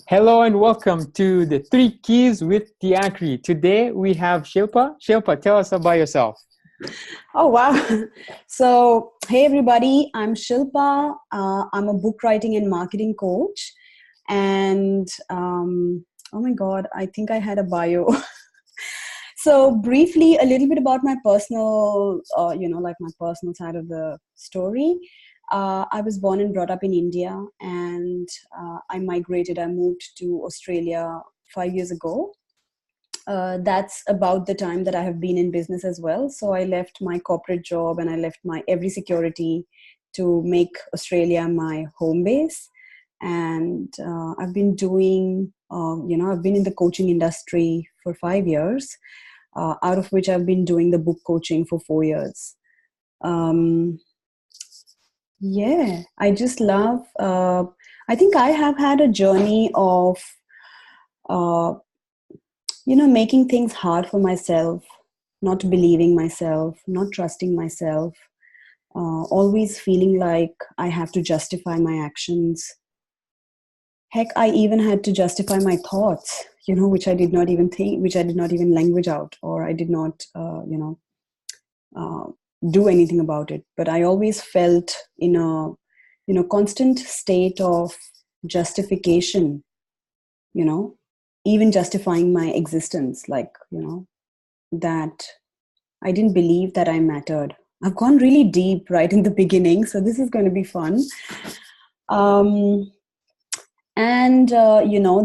Hello and welcome to the Three Keys with Diacre. Today we have Shilpa. Shilpa, tell us about yourself. Oh, wow. So, hey, everybody, I'm Shilpa. I'm a book writing and marketing coach. And oh my God, I think I had a bio. So, briefly, a little bit about my personal, like my personal side of the story. I was born and brought up in India, and I moved to Australia 5 years ago. That's about the time that I have been in business as well. So I left my corporate job and I left my every security to make Australia my home base. And I've been doing, I've been in the coaching industry for 5 years, out of which I've been doing the book coaching for 4 years. Yeah, I just love, I think I have had a journey of, uh, making things hard for myself, not believing myself, not trusting myself, always feeling like I have to justify my actions. Heck, I even had to justify my thoughts, which I did not even think, which I did not even language out, or I did not, uh, do anything about it. But I always felt in a, constant state of justification, you know, even justifying my existence, like, that I didn't believe that I mattered. I've gone really deep right in the beginning, so this is going to be fun. The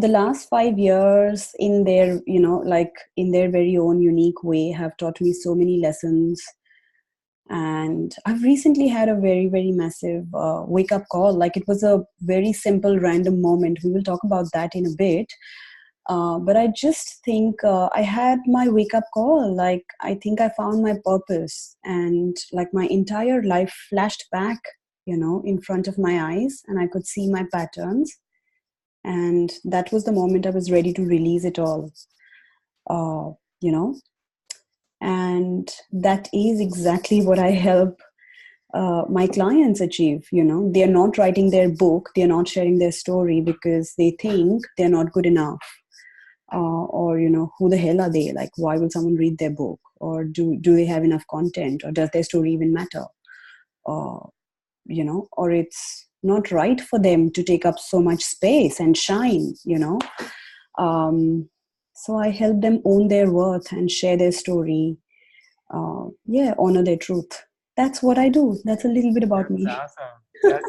last 5 years in their, in their very own unique way have taught me so many lessons. And I've recently had a very, very massive wake-up call. Like, it was a very simple, random moment. We will talk about that in a bit. But I just think I had my wake-up call. Like, I think I found my purpose, and like my entire life flashed back, in front of my eyes, and I could see my patterns. And that was the moment I was ready to release it all, uh, you know. And that is exactly what I help my clients achieve. They're not writing their book, they're not sharing their story because they think they're not good enough. Or who the hell are they, like, why will someone read their book, or do they have enough content, or does their story even matter, or it's not right for them to take up so much space and shine. So I help them own their worth and share their story, honor their truth. That's what I do. That's a little bit about me. That's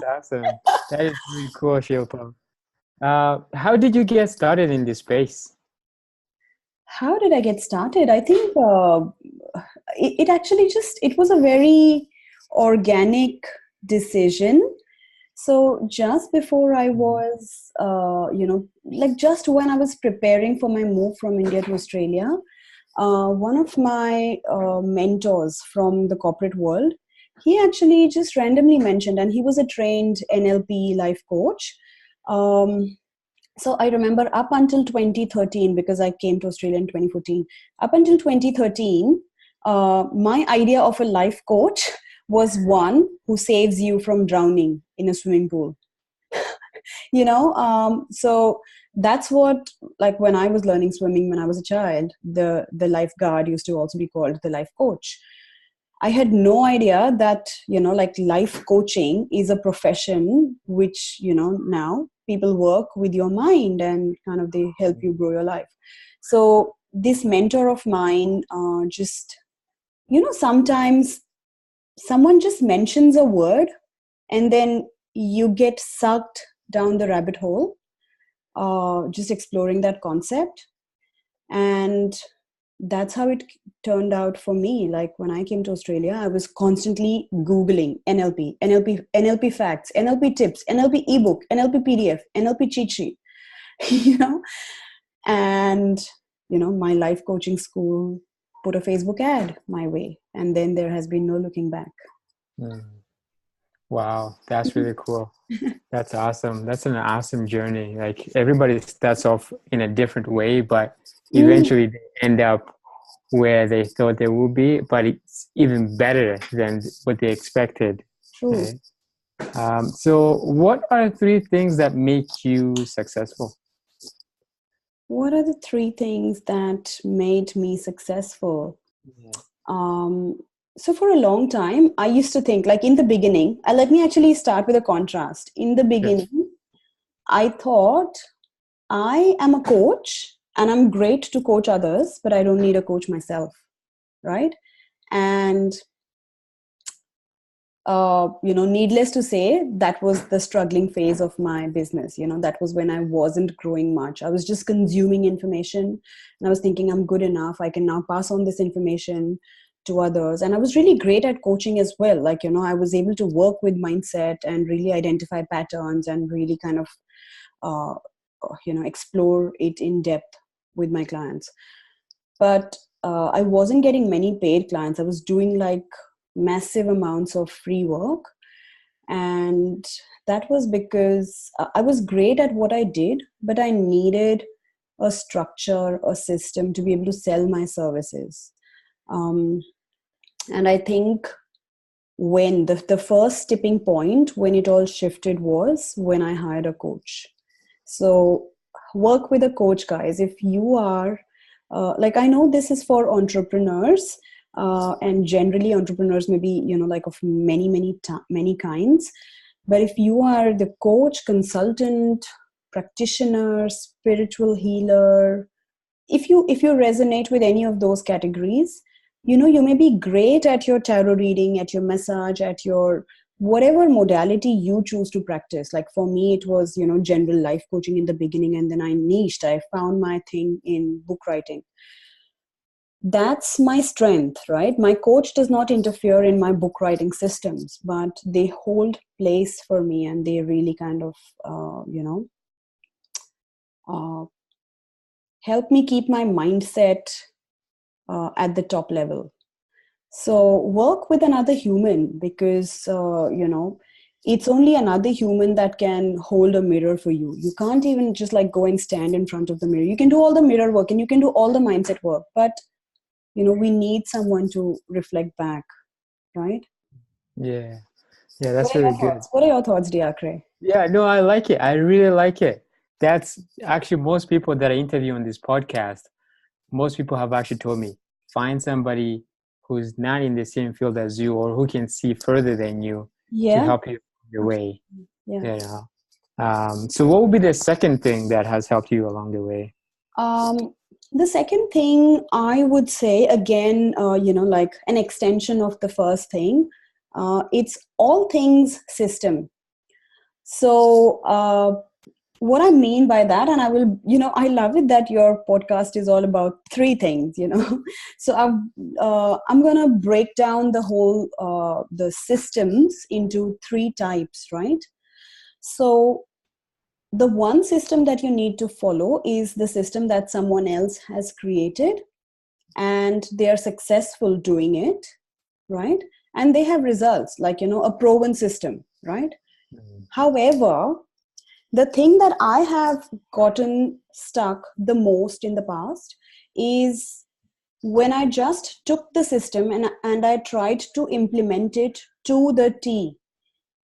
awesome. That is really cool, Shilpa. How did you get started in this space? How did I get started? I think it actually it was a very organic decision. So just before I was, just when I was preparing for my move from India to Australia, one of my mentors from the corporate world, he actually just randomly mentioned, and he was a trained NLP life coach. So I remember up until 2013, because I came to Australia in 2014, up until 2013, my idea of a life coach was one who saves you from drowning in a swimming pool. So that's what, like, when I was learning swimming when I was a child, the lifeguard used to also be called the life coach. I had no idea that, like, life coaching is a profession which, now people work with your mind and kind of they help you grow your life. So this mentor of mine just, sometimes someone just mentions a word and then you get sucked down the rabbit hole, just exploring that concept. And that's how it turned out for me. Like, when I came to Australia, I was constantly Googling NLP facts, NLP tips, NLP ebook, NLP PDF, NLP cheat sheet, and, my life coaching school put a Facebook ad my way. And then there has been no looking back. Wow, that's really cool. That's awesome. That's an awesome journey. Like, everybody starts off in a different way, but eventually they end up where they thought they would be, but it's even better than what they expected. True. So what are 3 things that make you successful? What are the three things that made me successful? Yeah. So for a long time, I used to think, like in the beginning, let me actually start with a contrast. In the Sure. beginning, I thought I am a coach and I'm great to coach others, but I don't need a coach myself, right? And needless to say, that was the struggling phase of my business. That was when I wasn't growing much. I was just consuming information and I was thinking I'm good enough. I can now pass on this information to others. And I was really great at coaching as well. I was able to work with mindset and really identify patterns and really kind of, explore it in depth with my clients. But I wasn't getting many paid clients. I was doing like massive amounts of free work. And that was because I was great at what I did, but I needed a structure, a system to be able to sell my services. And I think when the first tipping point when it all shifted was when I hired a coach. So work with a coach, guys. If you are I know this is for entrepreneurs, and generally entrepreneurs may be like of many kinds. But if you are the coach, consultant, practitioner, spiritual healer, if you resonate with any of those categories, you may be great at your tarot reading, at your massage, at your whatever modality you choose to practice. Like for me, it was general life coaching in the beginning, and then I found my thing in book writing. That's my strength, right? My coach does not interfere in my book writing systems, but they hold place for me, and they really kind of uh, help me keep my mindset at the top level. So work with another human, because it's only another human that can hold a mirror for you. You can't even just like go and stand in front of the mirror. You can do all the mirror work and you can do all the mindset work, but we need someone to reflect back, right? Yeah. Yeah, that's really good. What are your thoughts, Diacre? Yeah, no, I like it. I really like it. That's actually most people that I interview on this podcast, most people have actually told me, find somebody who's not in the same field as you or who can see further than you to Yeah. help you your way. Yeah. You know. So what would be the second thing that has helped you along the way? The second thing I would say, again, like an extension of the first thing, it's all things system. So, what I mean by that, and I love it that your podcast is all about three things, So I'm going to break down the systems into three types, right? So, the one system that you need to follow is the system that someone else has created and they are successful doing it, right? And they have results, like a proven system, right? However, the thing that I have gotten stuck the most in the past is when I just took the system and I tried to implement it to the T,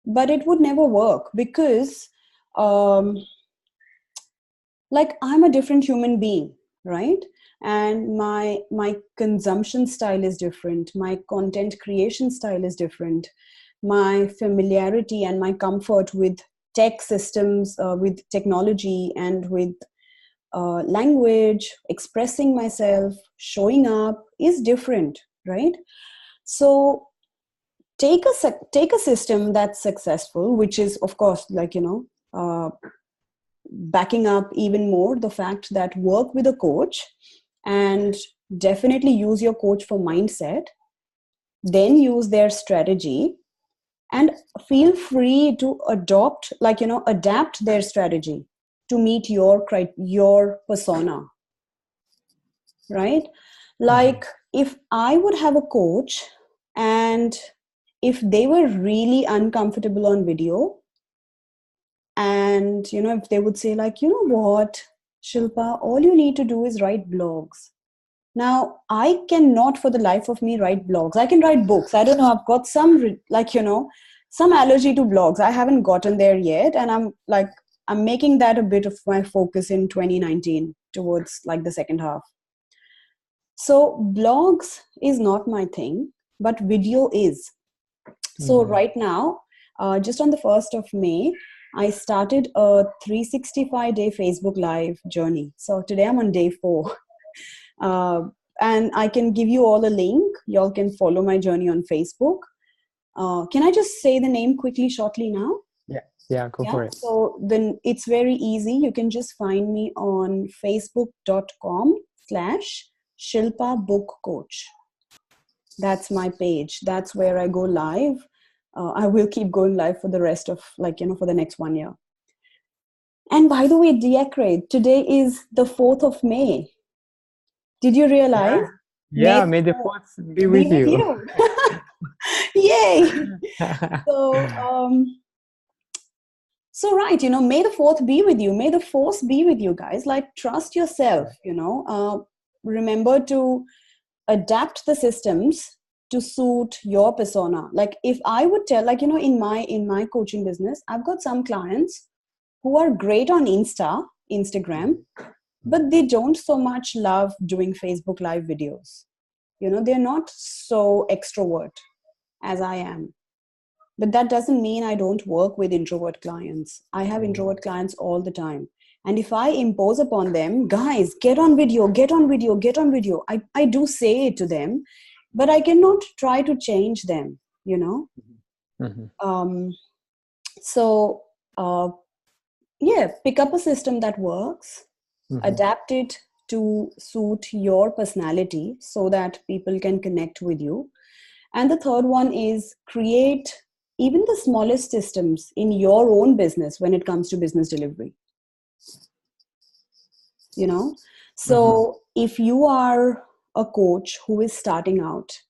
but it would never work because um, I'm a different human being, right? And my consumption style is different, my content creation style is different, my familiarity and my comfort with tech systems, with technology and with language, expressing myself, showing up is different, right? So take a system that's successful, which is of course backing up even more the fact that work with a coach and definitely use your coach for mindset, then use their strategy and feel free to adapt their strategy to meet your persona, right? Mm-hmm. Like if I would have a coach and if they were really uncomfortable on video, and if they would say like, what, Shilpa, all you need to do is write blogs. Now I cannot for the life of me write blogs. I can write books. I don't know, I've got some allergy to blogs. I haven't gotten there yet, and I'm making that a bit of my focus in 2019 towards like the second half. So blogs is not my thing, but video is. So right now, just on the 1st of May, I started a 365-day Facebook Live journey. So today I'm on day 4. And I can give you all a link. Y'all can follow my journey on Facebook. Can I just say the name quickly, shortly now? Yeah, go for it. So then it's very easy. You can just find me on facebook.com/Shilpa Book Coach. That's my page. That's where I go live. I will keep going live for the rest of for the next 1 year. And by the way, Diacre, today is the 4th of May. Did you realize? Yeah, may the 4th be with you. Yay! So right, may the 4th be with you. May the force be with you, guys. Like, trust yourself, remember to adapt the systems to suit your persona. Like, if I would tell, in my coaching business, I've got some clients who are great on Instagram, but they don't so much love doing Facebook Live videos. They're not so extrovert as I am. But that doesn't mean I don't work with introvert clients. I have introvert clients all the time. And if I impose upon them, guys, get on video, get on video, get on video, I do say it to them, but I cannot try to change them, So, pick up a system that works, adapt it to suit your personality so that people can connect with you. And the third one is create even the smallest systems in your own business when it comes to business delivery. So if you are a coach who is starting out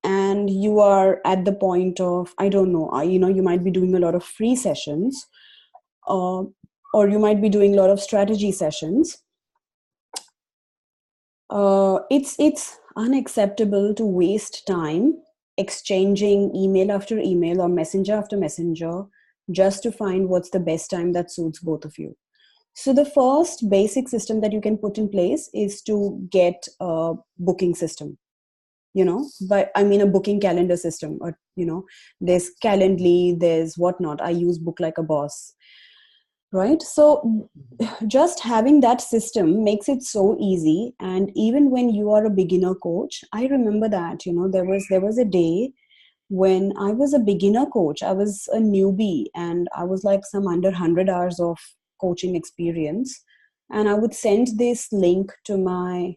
and you are at the point of, I don't know, you might be doing a lot of free sessions, or you might be doing a lot of strategy sessions. It's unacceptable to waste time exchanging email after email or messenger after messenger just to find what's the best time that suits both of you. So the first basic system that you can put in place is to get a booking system, but I mean a booking calendar system, or, there's Calendly, there's whatnot. I use Book Like a Boss, right? So just having that system makes it so easy. And even when you are a beginner coach, I remember that, there was a day when I was a beginner coach. I was a newbie and I was like some under 100 hours of coaching experience. And I would send this link to my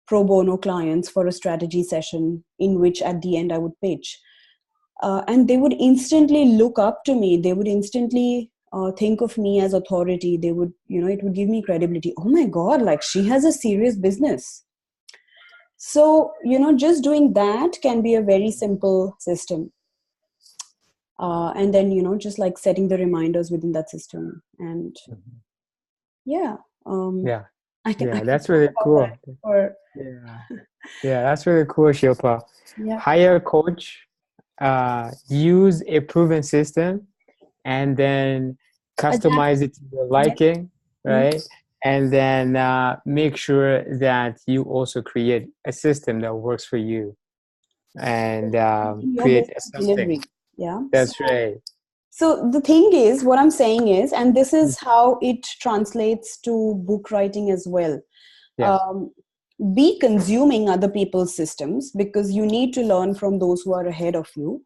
pro bono clients for a strategy session in which at the end I would pitch. And they would instantly look up to me. They would instantly think of me as authority. They would, it would give me credibility. Oh my God, like she has a serious business. So, just doing that can be a very simple system. And then, just like setting the reminders within that system. And That's really cool. That's really cool, Shilpa. Hire a coach, use a proven system, and then customize it to your liking, right? And then make sure that you also create a system that works for you, and create something. Delivery. Yeah, that's right. So the thing is, what I'm saying is, and this is how it translates to book writing as well. Be consuming other people's systems because you need to learn from those who are ahead of you.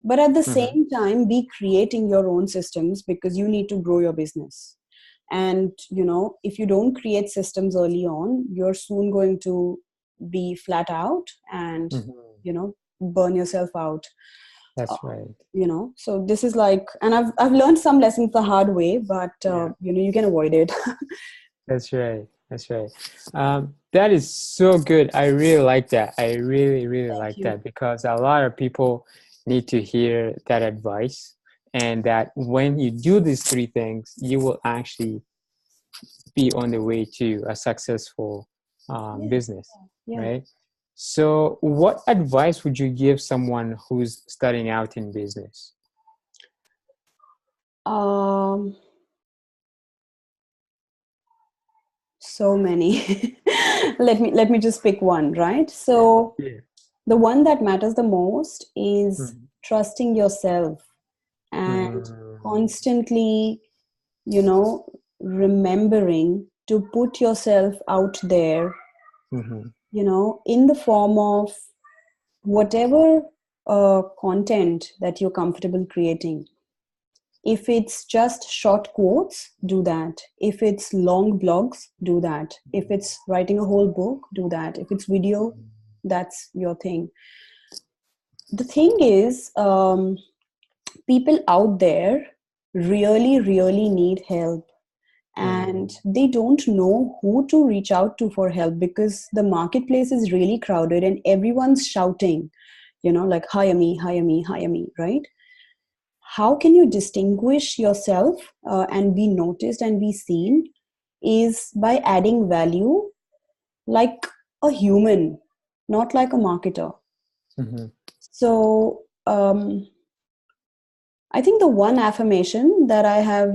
But at the same time, be creating your own systems because you need to grow your business. And, if you don't create systems early on, you're soon going to be flat out and, burn yourself out. That's right. So this is like, and I've learned some lessons the hard way, but, you can avoid it. That's right. That's right. That is so good. I really like that. I really, really like that because a lot of people need to hear that advice, and that when you do these 3 things, you will actually be on the way to a successful business, right? So what advice would you give someone who's starting out in business? So many. Let me just pick one, right? So Yeah. the one that matters the most is Mhm. trusting yourself and Mhm. constantly, you know, remembering to put yourself out there, Mhm. in the form of whatever content that you're comfortable creating. If it's just short quotes, do that. If it's long blogs, do that. If it's writing a whole book, do that. If it's video, that's your thing. The thing is, people out there really, really need help, and Mhm. they don't know who to reach out to for help because the marketplace is really crowded and everyone's shouting, like hire me, hire me, hire me, right? How can you distinguish yourself and be noticed and be seen is by adding value like a human, not like a marketer. Mhm. So I think the one affirmation that I have,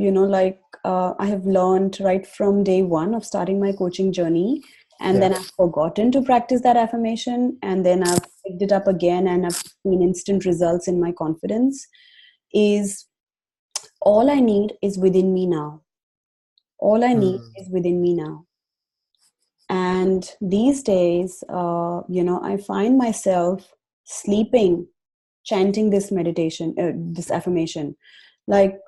I have learned right from day one of starting my coaching journey, and Yeah. then I've forgotten to practice that affirmation, and then I've picked it up again and I've seen instant results in my confidence is all I need is within me now. All I need Mhm. is within me now. And these days, I find myself sleeping, chanting this meditation, this affirmation. Like,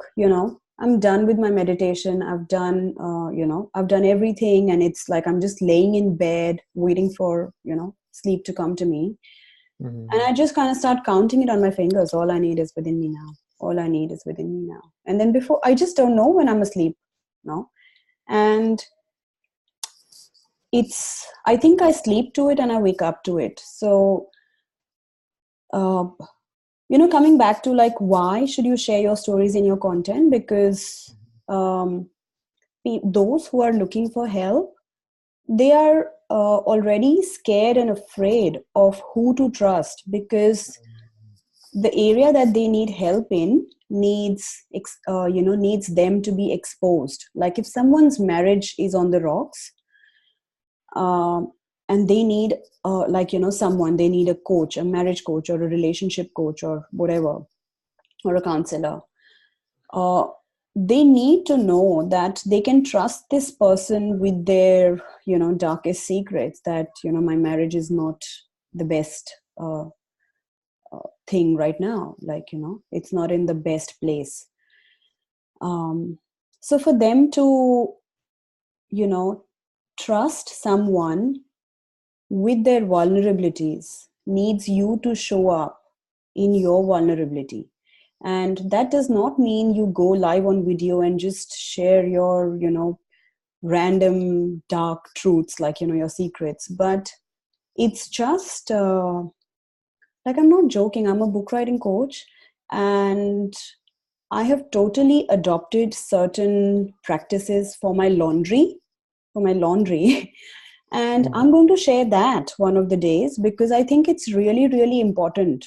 I'm done with my meditation. I've done everything. And it's like I'm just laying in bed, waiting for, sleep to come to me. And Mhm. I just kind of start counting it on my fingers. All I need is within me now. All I need is within me now. And then before, I just don't know when I'm asleep, no? And I think I sleep to it and I wake up to it. So, uh, coming back to like, why should you share your stories in your content? Because um, those who are looking for help, they are already scared and afraid of who to trust because the area that they need help in needs them to be exposed. Like if someone's marriage is on the rocks, um, and they need someone, they need a coach, a marriage coach or a relationship coach or whatever, or a counselor. uh, they need to know that they can trust this person with their darkest secrets, that my marriage is not the best thing right now, like it's not in the best place. So for them to you know trust someone with their vulnerabilities needs you to show up in your vulnerability. And that does not mean you go live on video and just share your random dark truths, like your secrets, but it's just like, I'm not joking, I'm a book writing coach, and I have totally adopted certain practices for my laundry. And Mhm. I'm going to share that one of the days because I think it's really, really important.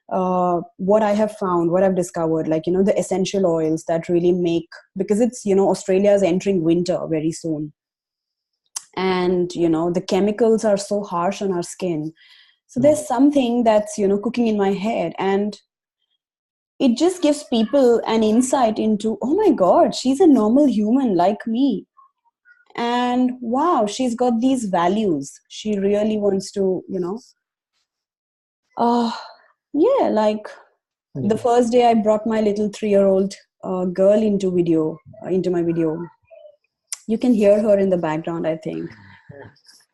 What I have found, what I've discovered, like, the essential oils that really make, because it's, Australia is entering winter very soon. And, the chemicals are so harsh on our skin. So Mhm. there's something that's, cooking in my head. And it just gives people an insight into, oh my God, she's a normal human like me. And wow, she's got these values. She really wants to, uh, yeah, like the Yeah. first day I brought my little 3-year-old girl into my video. You can hear her in the background, I think.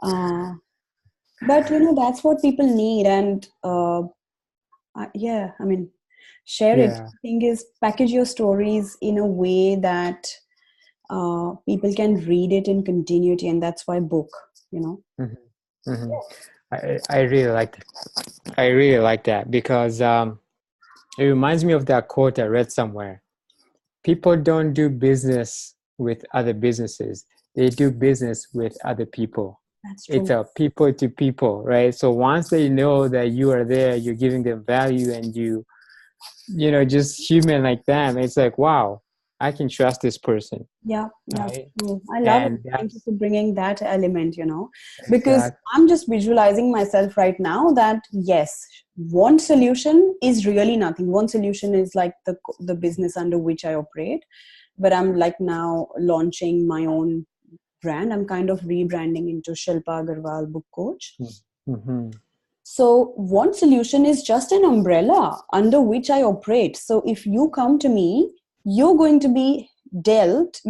Uh, but, that's what people need. And yeah, I mean, share it. Yeah. The thing is, package your stories in a way that people can read it in continuity, and that's why book. Mhm. Mhm. I really like I really like that because it reminds me of that quote I read somewhere. People don't do business with other businesses. They do business with other people. That's It's true. a people to people, right? So once they know that you are there, you're giving them value and just human like them, it's like, wow, I can trust this person, Yeah, yeah, right? true. I love it. And Thank you that's for bringing that element, because exact. I'm just visualizing myself right now that yes, one solution is really nothing. One solution is like the business under which I operate, but I'm like now launching my own brand. I'm kind of rebranding into Shilpa Agarwal Book Coach. Mm-hmm. So one solution is just an umbrella under which I operate. So if you come to me, you're going to be dealt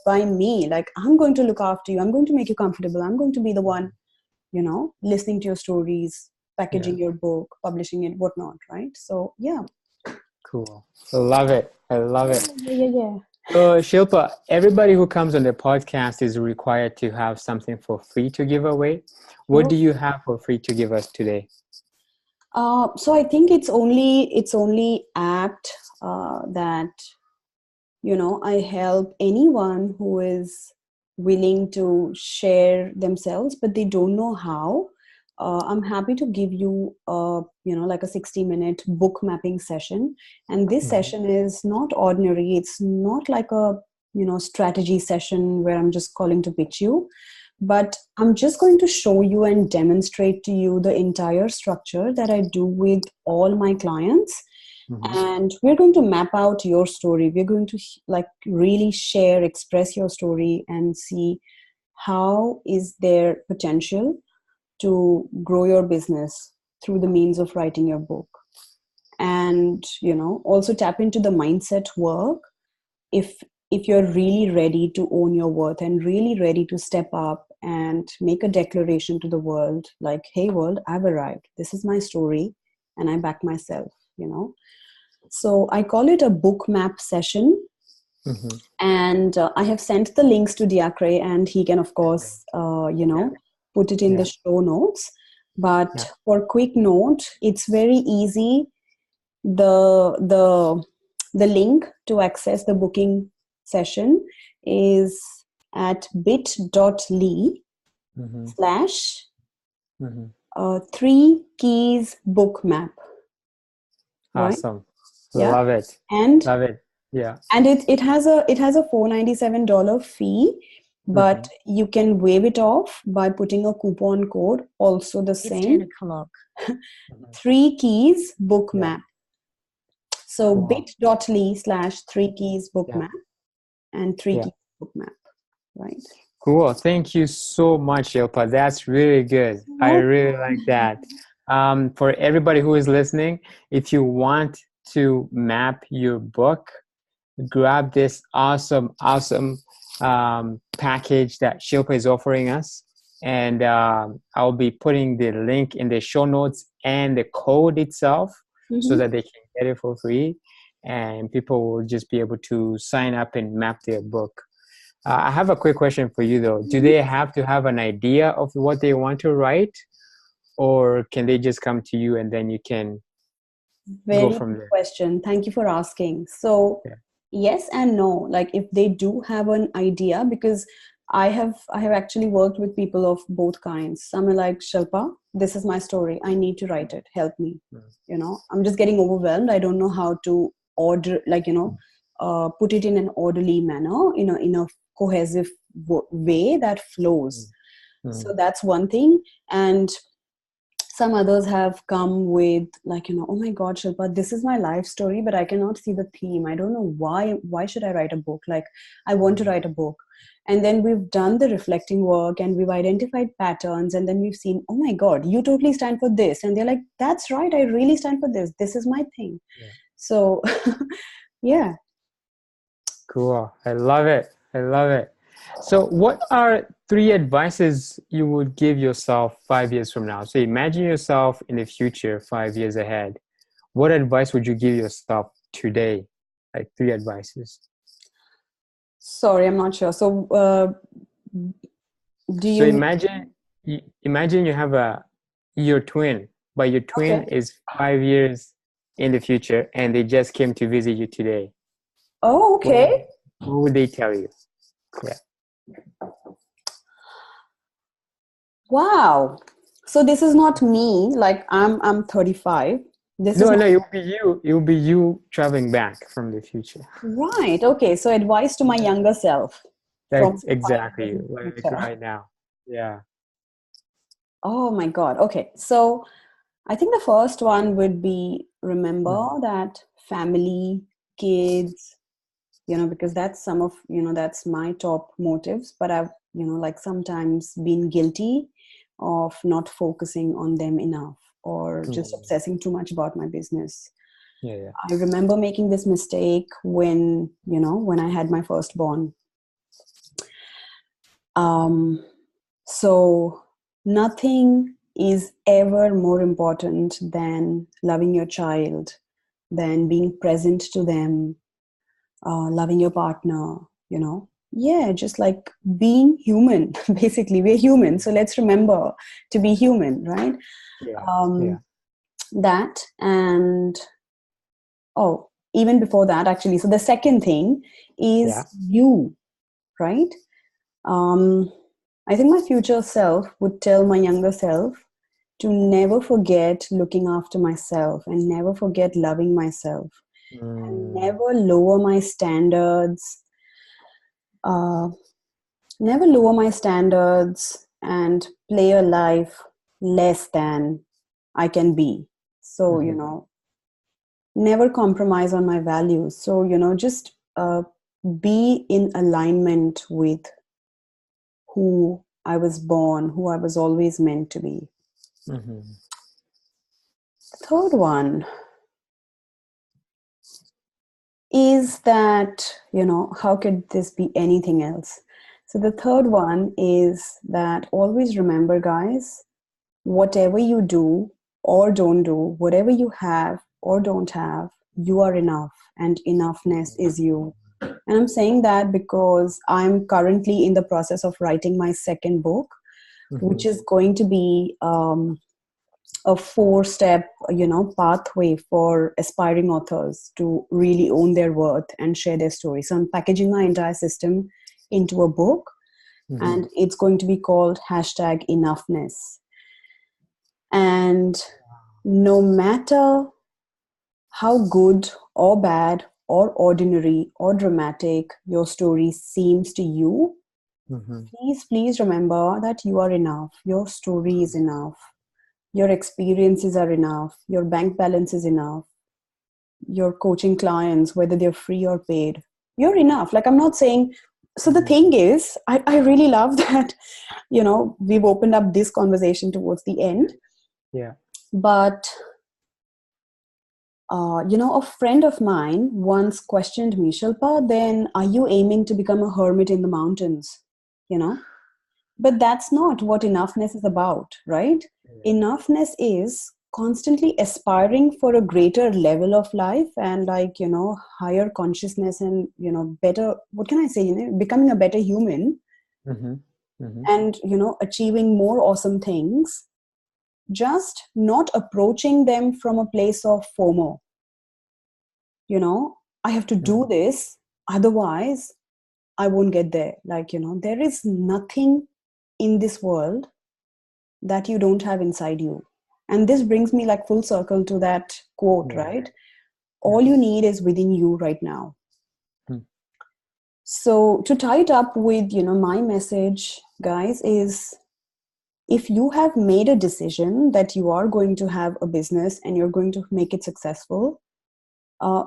by me. Like I'm going to look after you. I'm going to make you comfortable. I'm going to be the one, listening to your stories, Yeah, packaging your book, publishing it, whatnot. Right. So yeah. cool. I love it. I love Yeah, it. yeah, yeah. So, Shilpa, everybody who comes on the podcast is required to have something for free to give away. What Oh. do you have for free to give us today? So I think it's only apt that I help anyone who is willing to share themselves, but they don't know how. I'm happy to give you, like a 60-minute book mapping session. And this Mhm. session is not ordinary. It's not like a, strategy session where I'm just calling to pitch you, but I'm just going to show you and demonstrate to you the entire structure that I do with all my clients, Mhm. and we're going to map out your story. We're going to like really share, express your story, and see how is there potential to grow your business through the means of writing your book. And also tap into the mindset work. If you're really ready to own your worth and really ready to step up and make a declaration to the world, like, hey world, I've arrived, this is my story, and I back myself. So I call it a book map session. Mhm. And I have sent the links to Diacre, and he can, of course, Yeah. put it in the Yeah. show notes. But Yeah. for quick note, it's very easy. The link to access the booking session is at bit.ly Mhm. slash Mhm. three keys book map, right? Awesome. Yeah. Love it. And Love it. Yeah. it has a $497 fee, but Mhm. you can waive it off by putting a coupon code, also the It's 10 same, o'clock. Mhm. three keys book Yeah. map. So Cool. bit.ly slash three keys book Yeah. map and three Yeah. keys book map, right? Cool. Thank you so much, Shilpa. That's really good. I Well, really like that. For everybody who is listening, if you want to map your book, grab this awesome package that Shilpa is offering us. And I'll be putting the link in the show notes and the code itself so mhm. that they can get it for free. And people will just be able to sign up and map their book. I have a quick question for you though. Do they have to have an idea of what they want to write, or can they just come to you and then you can go Very from good there? question. Thank you for asking. So, Yeah. yes and no. Like if they do have an idea, because I have actually worked with people of both kinds. Some are like, Shilpa, this is my story. I need to write it. Help me. I'm just getting overwhelmed. I don't know how to order, like, put it in an orderly manner, in a cohesive way that flows. So Mm. that's one thing. And some others have come with, like, oh my god, Shilpa, this is my life story, but I cannot see the theme. I don't know why should I write a book? Like, I want to write a book. And then we've done the reflecting work and we've identified patterns, and then we've seen, oh my god, you totally stand for this. And they're like, that's right, I really stand for this. This is my thing. Yeah. So yeah. Cool. I love it. I love it. So, what are three advices you would give yourself 5 years from now? So, imagine yourself in the future, 5 years ahead. What advice would you give yourself today? Like three advices. Sorry, I'm not sure. So do So, you mean? imagine you have your twin, but your twin Okay. is 5 years in the future, and they just came to visit you today. Oh, What would, okay. what would they tell you? Yeah. Wow. So this is not me. Like I'm 35. This is No, no, not it'll be you. It'll be you traveling back from the future. right. Okay, so advice to my Yeah. younger self from That's 5 years exactly in the like future. right now. Yeah. Oh my God. Okay, so I think the first one would be remember Mhm. that family, kids, because that's some of, that's my top motives. But I've, like sometimes been guilty of not focusing on them enough or just Mm. obsessing too much about my business. Yeah, yeah. I remember making this mistake when I had my firstborn. So nothing is ever more important than loving your child, than being present to them, loving your partner, Yeah, just like being human. Basically, we're human. So let's remember to be human, right? Yeah, yeah, Um, that and oh, even before that, actually. So the second thing yeah. is you, right? Um, I think my future self would tell my younger self to never forget looking after myself and never forget loving myself and Mm. never lower my standards, uh, never lower my standards and play a life less than I can be. So, Mhm. never compromise on my values. So, just be in alignment with who I was born, who I was always meant to be. Mhm. Third one is that, how could this be anything else? So the third one is that always remember, guys, whatever you do or don't do, whatever you have or don't have, you are enough, and enoughness is you. And I'm saying that because I'm currently in the process of writing my second book, which Mhm. is going to be a 4-step pathway for aspiring authors to really own their worth and share their story. So I'm packaging my entire system into a book, Mhm. and it's going to be called #enoughness. And no matter how good or bad or ordinary or dramatic your story seems to you, Mhm. please remember that you are enough. Your story is enough. Your experiences are enough. Your bank balance is enough. Your coaching clients, whether they're free or paid, you're enough. Like, I'm not saying. So the Mhm. thing is, I really love that, we've opened up this conversation towards the end. Yeah. But, a friend of mine once questioned me, Shilpa, then are you aiming to become a hermit in the mountains? You know? But that's not what enoughness is about, right? Yeah. Enoughness is constantly aspiring for a greater level of life and, like, higher consciousness and, better, what can I say, becoming a better human Mhm. Mhm. and, achieving more awesome things, just not approaching them from a place of FOMO. I have to do Mhm. this, otherwise I won't get there. Like, there is nothing in this world that you don't have inside you. And this brings me like full circle to that quote, Yeah. right? Yeah. All you need is within you right now. Mm. So to tie it up with, my message, guys, is if you have made a decision that you are going to have a business and you're going to make it successful,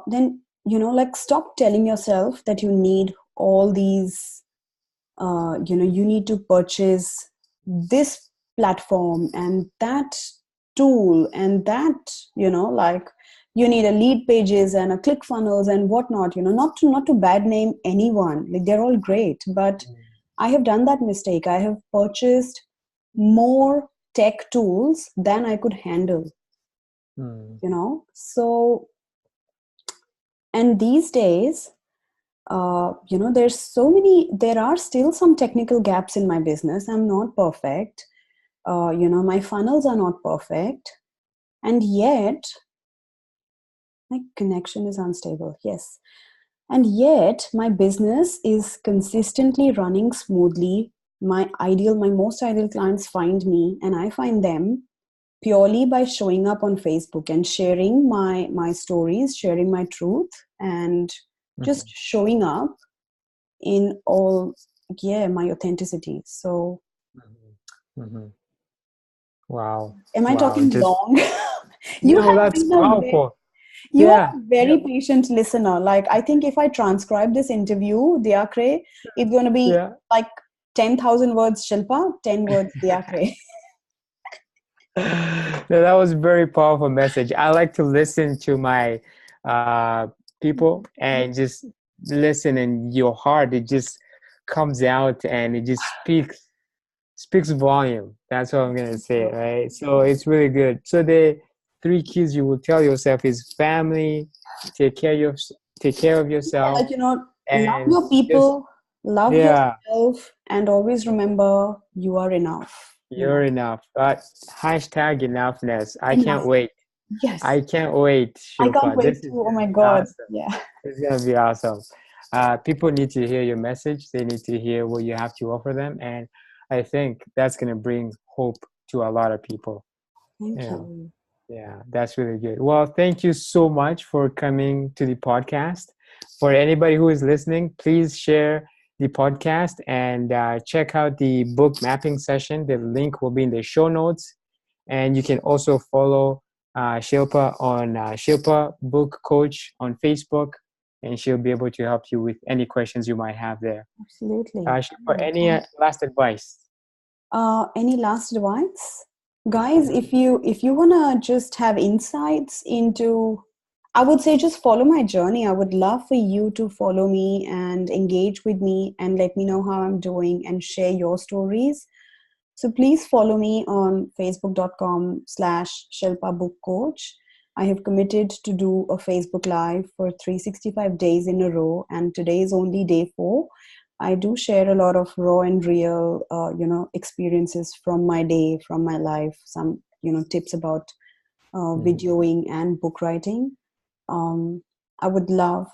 then, like, stop telling yourself that you need all these, you need to purchase this platform and that tool and that, like, you need a lead pages and a click funnels and whatnot, not to bad name anyone, like, they're all great, but I have done that mistake. I have purchased more tech tools than I could handle, Mm. so. And these days, there are still some technical gaps in my business. I'm not perfect. My funnels are not perfect. And yet, my connection is unstable. Yes. And yet, my business is consistently running smoothly. My most ideal clients find me and I find them. purely by showing up on Facebook and sharing my stories, sharing my truth, and just Mhm. showing up in all, yeah, my authenticity. So Mhm. Mhm. Wow. am I Wow. talking Just, long? You no, have that's been a powerful. you are Yeah. a Yeah. very patient listener. Like, I think if I transcribe this interview, Diacre, it's going to be Yeah. like 10,000 words Shilpa, 10 words Diacre. No, that was a very powerful message. I like to listen to my people and just listen, and your heart, it just comes out and it just speaks volume. That's what I'm gonna say, right? So it's really good. So the three keys you will tell yourself is family, take care of your, take care of Yeah, yourself, like, love and your just, people, love yeah, yourself, and always remember you are enough. you're enough. But hashtag enoughness. I can't Enough. wait. Yes. I can't wait, I can't Shilpa. wait This to. is Oh gonna my be God. awesome. Yeah. It's gonna be awesome. People need to hear your message. They need to hear what you have to offer them, and I think that's gonna bring hope to a lot of people. Thank Yeah, you. yeah, that's really good. Well, thank you so much for coming to the podcast. For anybody who is listening, please share the podcast and check out the book mapping session. The link will be in the show notes. And you can also follow Shilpa on Shilpa Book Coach on Facebook, and she'll be able to help you with any questions you might have there. Absolutely. Shilpa, Yeah. any last advice? Any last advice, guys? If you wanna just have insights into, I would say just follow my journey. I would love for you to follow me and engage with me and let me know how I'm doing and share your stories. So please follow me on facebook.com/Shilpa Book Coach. I have committed to do a Facebook Live for 365 days in a row, and today is only day 4. I do share a lot of raw and real, experiences from my day, from my life, some, tips about Mhm. videoing and book writing. I would love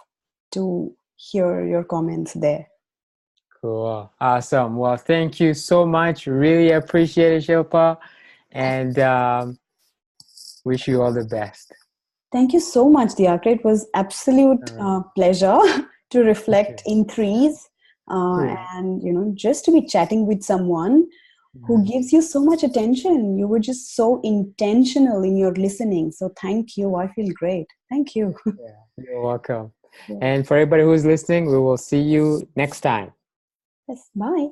to hear your comments there. Cool. Awesome. Well, thank you so much. Really appreciate it, Shilpa. And wish you all the best. Thank you so much, Diacre. It was absolute All right. pleasure to reflect Okay. in threes, Yeah. and just to be chatting with someone who Mhm. gives you so much attention. You were just so intentional in your listening. So thank you. I feel great. Thank you. Yeah. You're welcome. Yeah. And for everybody who's listening, we will see you next time. Yes. Bye.